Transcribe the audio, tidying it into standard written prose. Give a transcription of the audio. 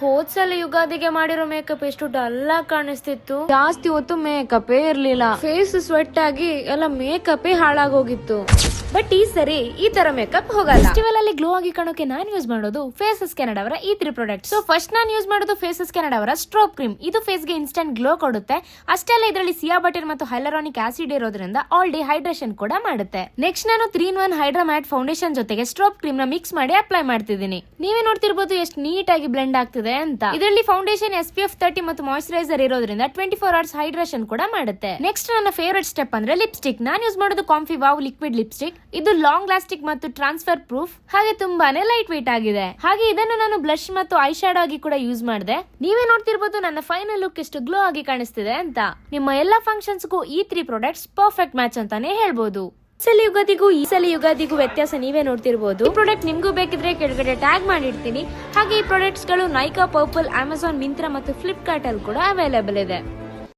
ಹೋದ್ಸಲ ಯುಗಾದಿಗೆ ಮಾಡಿರೋ ಮೇಕಪ್ ಎಷ್ಟು ಡಲ್ ಆಗಿ ಕಾಣಿಸ್ತಿತ್ತು. ಜಾಸ್ತಿ ಹೊತ್ತು ಮೇಕಪ್ಪೇ ಇರ್ಲಿಲ್ಲ. ಫೇಸ್ ಸ್ವೆಟ್ ಆಗಿ ಎಲ್ಲ ಮೇಕಪ್ಪೇ ಹಾಳಾಗೋಗಿತ್ತು. ಬಟ್ ಈ ಸರಿ ಈ ತರ ಮೇಕಪ್ ಹೋಗಲ್ಲ. ಫೆಸ್ಟಿವಲ್ ಅಲ್ಲಿ ಗ್ಲೋ ಆಗಿ ಕಾಣೋಕೆ ನಾನ್ ಯೂಸ್ ಮಾಡೋದು ಫೇಸಸ್ ಕೆನಡಾ ಅವರ ಈ 3 ಪ್ರಾಡಕ್ಟ್ಸ್. ಸೊ ಫಸ್ಟ್ ನಾನು ಯೂಸ್ ಮಾಡೋದು ಫೇಸಸ್ ಕೆನಡಾ ಅವರ ಸ್ಟ್ರೋಬ್ ಕ್ರೀಮ್. ಇದು ಫೇಸ್ ಗೆ ಇನ್ಸ್ಟಂಟ್ ಗ್ಲೋ ಕೊಡುತ್ತೆ. ಅಷ್ಟೇ ಅಲ್ಲ, ಇದರಲ್ಲಿ ಸಿಯಾ ಬಟರ್ ಮತ್ತು ಹೈಲರಾನಿಕ್ ಆಸಿಡ್ ಇರೋದ್ರಿಂದ ಆಲ್ ಡೇ ಹೈಡ್ರೇಷನ್ ಕೂಡ ಮಾಡುತ್ತೆ. ನೆಕ್ಸ್ಟ್ ನಾನು 3-in-1 ಹೈಡ್ರಾ ಮ್ಯಾಟ್ ಫೌಂಡೇಶನ್ ಜೊತೆಗೆ ಸ್ಟ್ರೋಬ್ ಕ್ರೀಮ್ ನ ಮಿಕ್ಸ್ ಮಾಡಿ ಅಪ್ಲೈ ಮಾಡ್ತಿದ್ದೀನಿ. ನೀವೇ ನೋಡ್ತಿರ್ಬೋದು ಎಷ್ಟು ನೀಟ್ ಆಗಿ ಬ್ಲೆಂಡ್ ಆಗ್ತಿದೆ ಅಂತ. ಇದರಲ್ಲಿ ಫೌಂಡೇಶನ್ SPF 30 ಮತ್ತು ಮಾಯಿಶ್ಚರೈಸರ್ ಇರೋದ್ರಿಂದ 24 hours ಹೈಡ್ರೇಷನ್ ಕೂಡ ಮಾಡುತ್ತೆ. ನೆಕ್ಸ್ಟ್ ನನ್ನ ಫೇವರೇಟ್ ಸ್ಟೆಪ್ ಅಂದ್ರೆ ಲಿಪ್ಸ್ಟಿಕ್. ನಾನು ಯೂಸ್ ಮಾಡೋದು ಕಾಂಫಿ ವಾವ್ ಲಿಕ್ವಿಡ್ ಲಿಪ್ಸ್ಟಿಕ್. ಇದು ಲಾಂಗ್ ಲಾಸ್ಟಿಕ್ ಮತ್ತು ಟ್ರಾನ್ಸ್ಫರ್ ಪ್ರೂಫ್, ಹಾಗೆ ತುಂಬಾನೇ ಲೈಟ್ ವೇಟ್ ಆಗಿದೆ. ಹಾಗೆ ಇದನ್ನು ನಾನು ಬ್ಲಶ್ ಮತ್ತು ಐ ಶ್ಯಾಡೋ ಆಗಿ ಕೂಡ ಯೂಸ್ ಮಾಡಿದೆ. ನೀವೇ ನೋಡ್ತಿರ್ಬೋದು ನನ್ನ ಫೈನಲ್ ಲುಕ್ ಎಷ್ಟು ಗ್ಲೋ ಆಗಿ ಕಾಣಿಸ್ತಿದೆ ಅಂತ. ನಿಮ್ಮ ಎಲ್ಲಾ ಫಂಕ್ಷನ್ಸ್ಗೂ ಈ 3 ಪ್ರಾಡಕ್ಟ್ಸ್ ಪರ್ಫೆಕ್ಟ್ ಮ್ಯಾಚ್ ಅಂತಾನೆ ಹೇಳ್ಬೋದು. ಈ ಸಲ ಯುಗಾದಿಗೂ ವ್ಯತ್ಯಾಸ ನೀವೇ ನೋಡ್ತಿರ್ಬೋದು. ಈ ಪ್ರಾಡಕ್ಟ್ ನಿಮ್ಗೂ ಬೇಕಿದ್ರೆ ಕೆಳಗಡೆ ಟ್ಯಾಗ್ ಮಾಡಿರ್ತೀನಿ. ಹಾಗೆ ಈ ಪ್ರಾಡಕ್ಟ್ಸ್ ಗಳು ನೈಕಾ, ಪರ್ಪಲ್, ಅಮೆಜಾನ್, ಮಿಂತ್ರಾ ಮತ್ತು ಫ್ಲಿಪ್ಕಾರ್ಟ್ ಅಲ್ಲಿ ಕೂಡ ಅವೈಲೇಬಲ್ ಇದೆ.